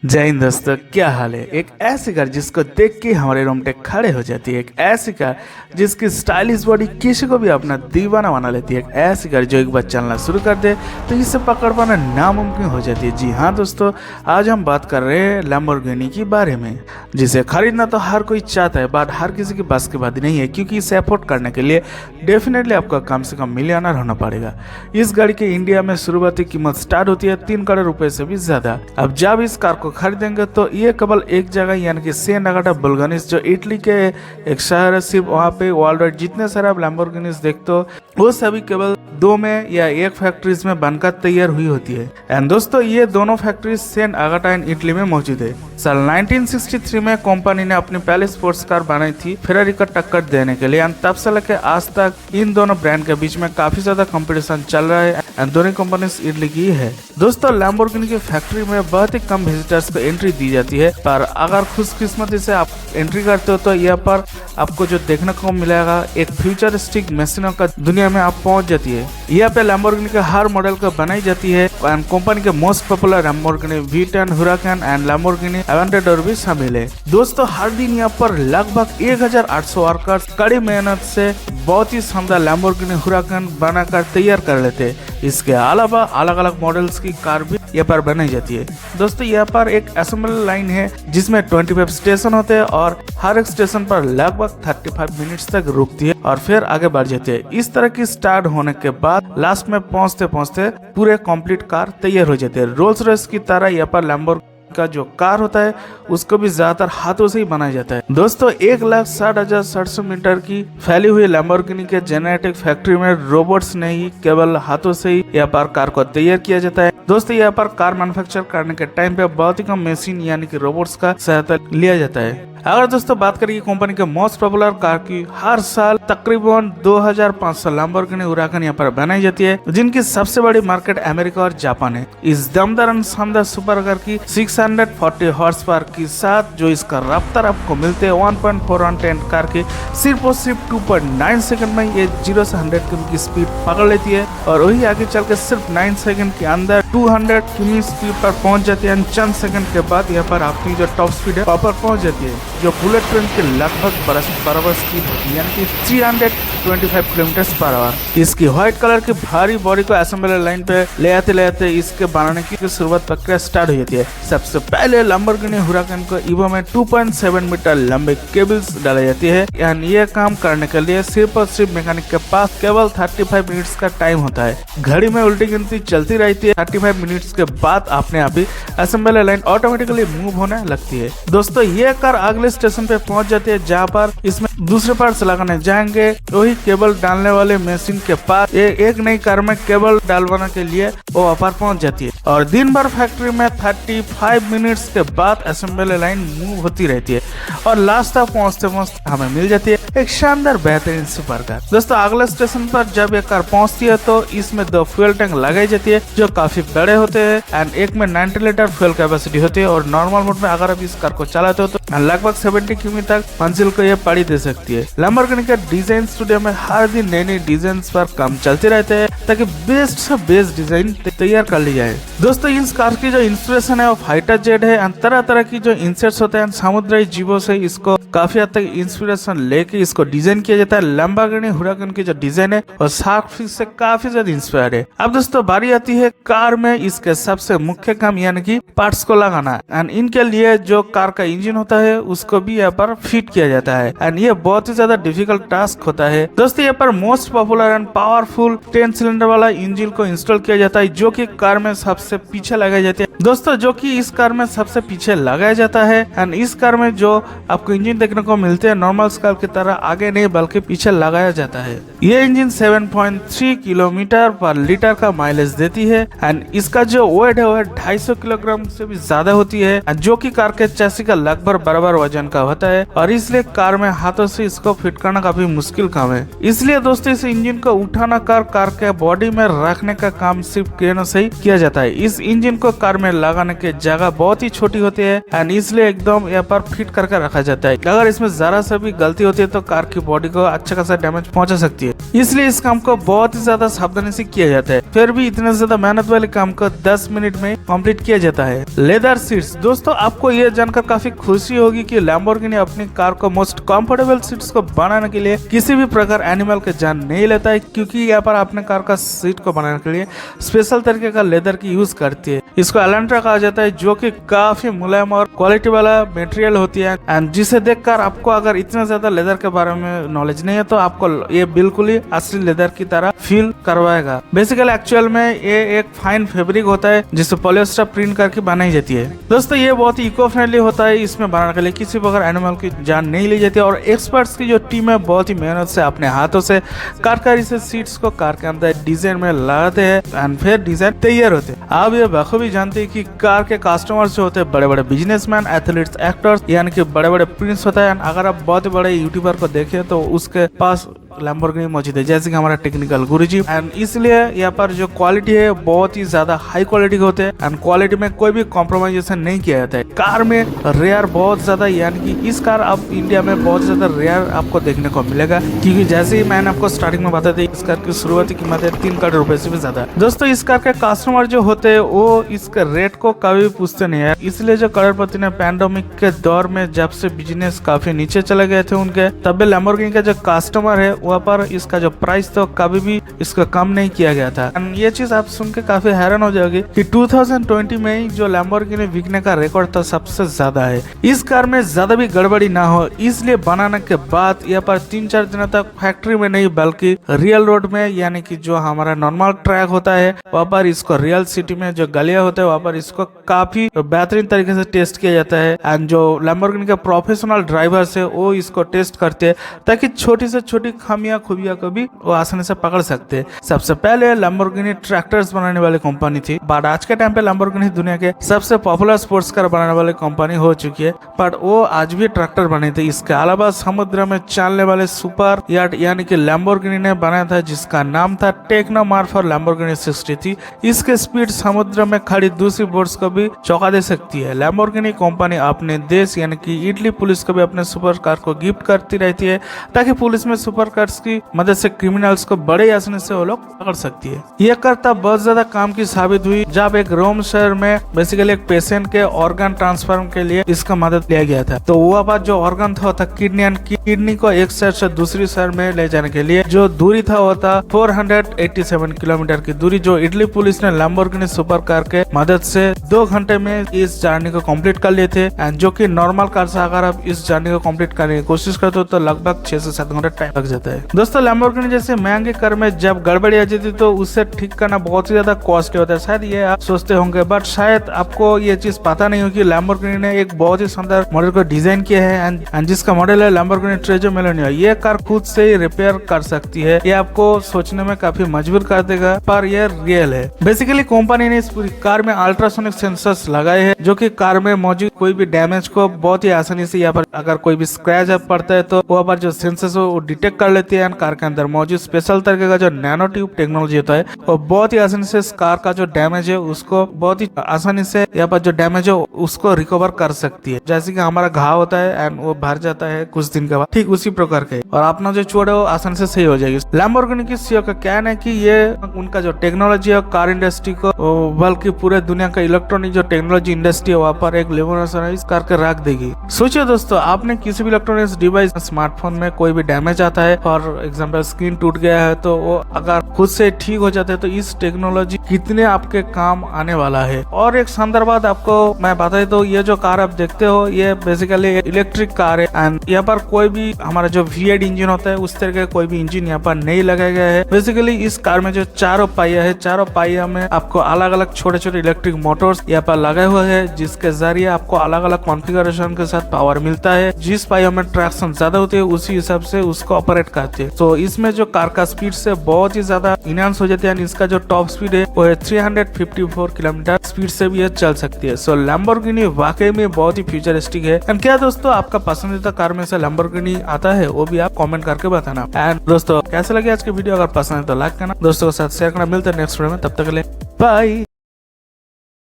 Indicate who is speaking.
Speaker 1: जय हिंद दोस्तों, क्या हाल है। एक ऐसी कार जिसको देख के हमारे रोंगटे खड़े हो जाती है, एक ऐसी कार जिसकी स्टाइलिश बॉडी किसी को भी अपना दीवाना बना लेती है, एक ऐसी कार जो एक बार चलना शुरू कर दे तो इसे पकड़ पाना नामुमकिन हो जाती है। जी हाँ दोस्तों, आज हम बात कर रहे हैं लैम्बोर्गिनी के बारे में, जिसे खरीदना तो हर कोई चाहता है बट हर किसी की बस की बात नहीं है, क्योंकि इसे अफोर्ड करने के लिए डेफिनेटली आपको कम से कम मिलियनर होना पड़ेगा। इस गाड़ी के इंडिया में शुरुआती कीमत स्टार्ट होती है 3 करोड़ रुपए से भी ज्यादा। अब जब इस कार को खरीदेंगे तो ये केवल एक जगह यानी कि सेंट अगाटा बुल्गारिस जो इटली के एक शहर है, सिर्फ वहाँ पे वर्ल्ड वाइड जितने सारे आप लैम्बोर्गिनीज देखते हो वो सभी केवल 2 में या 1 फैक्ट्रीज में बनकर तैयार हुई होती है। एंड दोस्तों, ये दोनों फैक्ट्रीज सेंट अगाटा एंड इटली में मौजूद है। साल 1963 में कंपनी ने अपनी पहली स्पोर्ट्स कार बनाई थी फेरारी को टक्कर देने के लिए। एंड तब से लेकर आज तक इन दोनों ब्रांड के बीच में काफी ज्यादा कंपटीशन चल रहा है एंड दोनों कंपनी इटली की है। दोस्तों, लैम्बोर्गिनी की फैक्ट्री में बहुत ही कम विजिटर्स को एंट्री दी जाती है, पर अगर खुशकिस्मती से आप एंट्री करते हो तो यहाँ पर आपको जो देखने को मिलेगा एक फ्यूचरिस्टिक मशीनों का दुनिया में आप पहुंच जाती है। यहाँ पे लैम्बोर्गिनी के हर मॉडल को बनाई जाती है एंड कंपनी के most popular Lamborghini V10, Huracan and Lamborghini Aventador भी शामिल है। दोस्तों, हर दिन यहाँ पर लगभग 1800 वर्कर्स कड़ी मेहनत से बहुत ही शानदार लैम्बोर्गिनी हुराकन बनाकर तैयार कर लेते हैं। इसके अलावा अलग अलग मॉडल्स की कार भी यहाँ पर बनाई जाती है। दोस्तों, यहाँ पर एक असेंबली लाइन है जिसमें 25 स्टेशन होते हैं और हर एक स्टेशन पर लगभग 35 मिनट्स तक रुकती है और फिर आगे बढ़ जाती है। इस तरह की स्टार्ट होने के बाद लास्ट में पहुंचते पहुंचते पूरे कंप्लीट कार तैयार हो जाती है। रोल्स रॉयस की तरह यहाँ पर लैम्बोर्गिनी का जो कार होता है उसको भी ज्यादातर हाथों से ही बनाया जाता है। दोस्तों, 1,60,700 मीटर की फैली हुई लैम्बोर्गिनी के जेनेटिक फैक्ट्री में रोबोट्स ने ही केवल हाथों से ही यहाँ पर कार को तैयार किया जाता है। दोस्तों, यहाँ पर कार मैन्युफैक्चर करने के टाइम पे बहुत ही कम मशीन यानी कि रोबोट्स का सहायता लिया जाता है। अगर दोस्तों बात करें कंपनी के मोस्ट पॉपुलर कार की, हर साल तकरीबन 2500 लैम्बोर्गिनी हुराकन यहाँ पर बनाई जाती है, जिनकी सबसे बड़ी मार्केट अमेरिका और जापान है। इस दमदार और शानदार सुपर कार की 640 हॉर्स पावर के साथ जो इसका रफ्तार आपको मिलते हैं 1.4 ऑन 10 कार के सिर्फ और सिर्फ 2.9 सेकंड में ये 0 से 100 किमी की स्पीड पकड़ लेती है और वही आगे चल के सिर्फ 9 सेकंड के अंदर 200 किमी स्पीड पर पहुंच जाती है। चंद सेकंड के बाद यहाँ पर आपकी जो टॉप स्पीड है वहाँ पर पहुंच जाती है, जो बुलेट ट्रेन के लगभग बराबर स्पीड होती है, यानी कि 325 किलोमीटर पर आवर। इसकी व्हाइट कलर की भारी बॉडी को असेंबली लाइन पे ले आते इसके बनाने की शुरुआत प्रक्रिया स्टार्ट हो जाती है। सबसे पहले लैम्बोर्गिनी हुराकन को ईवो में 2.7 मीटर लंबे केबल्स डाली जाती है। यानी ये काम करने के लिए सिर्फ और सिर्फ मैकेनिक के पास केवल 35 मिनट्स का टाइम होता है। घड़ी में उल्टी गिनती चलती रहती है। 35 मिनट्स के बाद अपने आप ही असेंबली लाइन ऑटोमेटिकली मूव होने लगती है। दोस्तों, ये कार अगले स्टेशन पे पहुंच जाती है जहाँ पर इसमें दूसरे पार्ट्स लगाने जाएंगे। वही केबल डालने वाले मशीन के पास एक नई कार में केबल डालवाने के लिए वो वहाँ पर पहुंच जाती है और दिन भर फैक्ट्री में 35 मिनट्स के बाद असेंबली लाइन मूव होती रहती है और लास्ट तक पहुंचते पहुंचते हमें मिल जाती है एक शानदार बेहतरीन सुपर कार। दोस्तों, अगले स्टेशन पर जब ये कार पहुंचती है तो इसमें 2 फ्यूल टैंक लगाई जाती है जो काफी बड़े होते हैं एंड एक में 90 लीटर फ्यूल कैपेसिटी होती है और नॉर्मल मोड में अगर आप इस कार को चलाते हो तो लगभग 70 किमी तक मंजिल को ये पाड़ी दे सकती है। लैम्बोर्गिनी के डिजाइन स्टूडियो में हर दिन नए नए डिजाइन पर काम चलते रहते हैं ताकि बेस्ट से बेस्ट डिजाइन तैयार कर ली जाए। दोस्तों, इस कार की जो इंस्पिरेशन है वो फाइटर जेट है। तरह तरह की जो इंसेट्स होते हैं समुद्री जीवों से इसको काफी हद तक इंस्पिरेशन लेके इसको डिजाइन किया जाता है। लैम्बोर्गिनी हुराकन की जो डिजाइन है और शार्क फिश से काफी ज्यादा इंस्पायर है। अब दोस्तों बारी आती है कार में इसके सबसे मुख्य काम यानी कि पार्ट्स को लगाना एंड इनके लिए जो कार का इंजन होता है उसको भी यहाँ पर फिट किया जाता है एंड ये बहुत ही ज्यादा डिफिकल्ट टास्क होता है। दोस्तों, यहाँ पर most popular and powerful 10 cylinder वाला इंजन को इंस्टॉल किया जाता है जो कि कार में सबसे पीछे लगाई जाती है। दोस्तों, जो कि इस कार में सबसे पीछे लगाया जाता है एंड इस कार में जो आपको इंजन देखने को मिलते हैं नॉर्मल कार की तरह आगे नहीं बल्कि पीछे लगाया जाता है। ये इंजन 7.3 किलोमीटर पर लीटर का माइलेज देती है एंड इसका जो वेट है वो 250 किलोग्राम से भी ज्यादा होती है जो कि कार के चैसी का लगभग बराबर वजन का होता है और इसलिए कार में हाथों से इसको फिट करना काफी मुश्किल काम है। इसलिए दोस्तों इस इंजन को उठाना कार के बॉडी में रखने का काम सिर्फ क्रेनों से ही किया जाता है। इस इंजन को कार में लगाने की जगह बहुत ही छोटी होती है एंड इसलिए एकदम यहाँ पर फिट करके रखा जाता है। अगर इसमें जरा सा भी गलती होती है तो कार की बॉडी को अच्छा खासा डैमेज पहुंचा सकती है, इसलिए इस काम को बहुत ही ज्यादा सावधानी से किया जाता है। फिर भी इतने ज्यादा मेहनत वाले काम को 10 मिनट में कंप्लीट किया जाता है। लेदर सीट्स, दोस्तों आपको ये जानकर काफी खुशी होगी कि लैम्बोर्गिनी अपनी कार को मोस्ट कंफर्टेबल सीट्स को बनाने के लिए किसी भी प्रकार एनिमल के जान नहीं लेता है, क्योंकि यहाँ पर अपने कार का सीट को बनाने के लिए स्पेशल तरीके का लेदर की यूज करती है। इसको एलेंट्रा कहा जाता है, जो कि काफी मुलायम और क्वालिटी वाला मटेरियल होती है एंड जिसे देखकर आपको अगर इतना ज्यादा लेदर के बारे में नॉलेज नहीं है तो आपको ये बिल्कुल ही असली लेदर की तरह फील करवाएगा। बेसिकली एक्चुअल में ये एक फाइन फैब्रिक होता है जिसे पॉलिएस्टर प्रिंट करके बनाई जाती है। दोस्तों ये बहुत ही इको फ्रेंडली होता है, इसमें बनाने के लिए किसी प्रकार एनिमल की जान नहीं ली जाती और एक्सपर्ट्स की जो टीम है बहुत ही मेहनत से अपने हाथों से कारकारी से सीट्स को कार के अंदर डिजाइन में लगाते हैं एंड फिर डिजाइन तैयार होते हैं। आप ये बखूबी जानते हैं कि कार के कस्टमर्स जो होते हैं बड़े बड़े बिजनेसमैन, एथलीट्स, एक्टर्स यानी कि बड़े बड़े प्रिंस होता है। अगर आप बहुत बड़े यूट्यूबर को देखें तो उसके पास लैम्बोर्गिनी मौजूद है, जैसे कि हमारा टेक्निकल गुरुजी। एंड इसलिए यहाँ पर जो क्वालिटी है बहुत ही ज्यादा हाई क्वालिटी के होते हैं एंड क्वालिटी में कोई भी कॉम्प्रोमाइजेशन नहीं किया जाता है। कार में रेयर बहुत ज्यादा, यानी कि इस कार आप इंडिया में बहुत ज्यादा रेयर आपको देखने को मिलेगा, क्योंकि जैसे ही मैंने आपको स्टार्टिंग में बताया था इस कार की शुरुआती कीमत है 3 करोड़ रुपए से भी ज्यादा। दोस्तों इस कार के कस्टमर जो होते हैं वो इसके रेट को कभी पूछते नहीं है, इसलिए जो करोड़पति ने पैंडेमिक के दौर में जब से बिजनेस काफी नीचे चले गए थे उनके, तब भी लैम्बोर्गिनी का जो कस्टमर है वहाँ पर इसका जो प्राइस तो कभी भी इसका कम नहीं किया गया था। ये चीज आप सुन के काफी हैरान हो जाओगे कि 2020 में ही जो लैम्बोर्गिनी बिकने का रिकॉर्ड था सबसे ज्यादा है। इस कार में ज्यादा भी गड़बड़ी ना हो इसलिए बनाने के बाद यहाँ पर 3-4 दिनों तक फैक्ट्री में नहीं बल्कि रियल रोड में, यानी कि जो हमारा नॉर्मल ट्रैक होता है वहाँ पर इसको, रियल सिटी में जो गलियां होते हैं वहाँ पर इसको काफी बेहतरीन तरीके से टेस्ट किया जाता है एंड जो लैम्बोर्गिनी के प्रोफेशनल ड्राइवर्स है वो इसको टेस्ट करते हैं ताकि छोटी से छोटी खामियां खूबियां को भी वो आसानी से पकड़ सकते हैं। सबसे पहले लैम्बोर्गिनी ट्रैक्टर्स बनाने वाली कंपनी थी, बट आज के टाइम पे लैम्बोर्गिनी दुनिया के सबसे पॉपुलर स्पोर्ट्स कार बनाने वाली कंपनी हो चुकी है, बट वो आज भी ट्रैक्टर बने थे। इसके अलावा समुद्र में चलने वाले सुपर याट यानी कि लैम्बोर्गिनी ने बनाया था, जिसका नाम था टेक्नोमार्फ और लैम्बोर्गिनी 63। इसके स्पीड समुद्र में खड़ी दूसरी बोट्स को भी चौंका दे सकती है। लैम्बोर्गिनी कंपनी अपने देश यानी कि इटली पुलिस को भी अपने सुपर कार को गिफ्ट करती रहती है ताकि पुलिस में सुपर कार्स की मदद से क्रिमिनल्स को बड़े आसानी से वो लोग पकड़ सकती है। यह करता बहुत ज्यादा काम की साबित हुई जब एक रोम शहर में बेसिकली एक पेशेंट के ऑर्गन ट्रांसफर के लिए इसका मदद लिया गया था। तो वो बात जो ऑर्गन था किडनी को एक शहर से दूसरी शहर में ले जाने के लिए जो दूरी था वो था 487 किलोमीटर की दूरी, जो इटली पुलिस ने लैम्बोर्गिनी सुपर कार के मदद से 2 घंटे में इस जर्नी को कंप्लीट कर लिए थे एंड जो कि नॉर्मल कार से अगर आप इस जर्नी को कंप्लीट करने की कोशिश करते हो तो लगभग 6 से 7 घंटे टाइम लग जाता है। दोस्तों लैम्बोर्गिनी जैसे महंगे कार में जब गड़बड़ी आ जाती तो उसे ठीक करना बहुत ही ज्यादा कॉस्टली होता है। शायद ये आप सोचते होंगे, बट शायद आपको ये चीज पता नहीं होगी लैम्बोर्गिनी ने एक बहुत ही सुंदर मॉडल को डिजाइन किया है एंड जिसका मॉडल है लैम्बोर्गिनी ट्रेजो मिलेनियो। ये कार खुद से ही रिपेयर कर सकती है, ये आपको सोचने में काफी मजबूर कर देगा पर ये रियल है। बेसिकली कंपनी ने इस पूरी कार में अल्ट्रासोनिक सेंसर्स लगाए हैं जो कि कार में मौजूद कोई भी डैमेज को बहुत ही आसानी से यहाँ पर अगर कोई भी स्क्रैच पड़ता है तो वहाँ पर जो सेंसर्स वो डिटेक्ट कर लेते हैं। कार के अंदर मौजूद स्पेशल तरीके का जो नैनो ट्यूब टेक्नोलॉजी होता है वो बहुत ही आसानी से कार का जो डैमेज है उसको बहुत ही आसानी से यहाँ पर जो डैमेज है उसको रिकवर कर सकती है। जैसे कि हमारा घाव होता है एंड वो भर जाता है कुछ दिन के बाद, ठीक उसी प्रकार के और अपना जो चोट है वो आसानी से सही हो जाएगी। लैम्बोर्गिनी की सीईओ का कहना है कि ये उनका जो टेक्नोलॉजी है कार इंडस्ट्री को बल्कि पूरे दुनिया का इलेक्ट्रॉनिक जो टेक्नोलॉजी इंडस्ट्री है वहाँ पर एक रेवोल्यूशन कार के रख देगी। सोचिए दोस्तों, आपने किसी भी इलेक्ट्रॉनिक्स डिवाइस स्मार्टफोन में कोई भी डैमेज आता है, फॉर एग्जाम्पल स्क्रीन टूट गया है, तो वो अगर खुद से ठीक हो जाते हैं तो इस टेक्नोलॉजी कितने आपके काम आने वाला है। और एक शानदार बात आपको मैं बता दूं, ये जो कार आप देखते हो ये बेसिकली इलेक्ट्रिक कार है एंड यहाँ पर कोई भी हमारा जो V8 इंजन होता है उस तरह का कोई भी इंजन यहाँ पर नहीं लगाया गया है। बेसिकली इस कार में जो चारों पहिया है, चारों पहिया में आपको अलग अलग छोटे छोटे इलेक्ट्रिक मोटर्स यहाँ पर लगाए हुए हैं, जिसके जरिए आपको अलग अलग कॉन्फ़िगरेशन के साथ पावर मिलता है। जिस पहिया में ट्रैक्शन ज्यादा होती है उसी हिसाब से उसको ऑपरेट करते हैं। तो इसमें जो कार का स्पीड से बहुत ही ज्यादा इनहांस हो जाती है। इसका जो टॉप स्पीड है वो है 354 किलोमीटर स्पीड से भी ये चल सकती है। सो लैम्बोर्गिनी वाकई में बहुत ही फ्यूचरिस्टिक है। एंड क्या दोस्तों आपका पसंदीदा कार में से लैम्बोर्गिनी आता है वो भी आप कमेंट करके बताना। एंड दोस्तों कैसे लगे आज की वीडियो, अगर पसंद है तो लाइक करना, दोस्तों के साथ शेयर करना। मिलते हैं नेक्स्ट वीडियो में, तब तक के लिए बाय।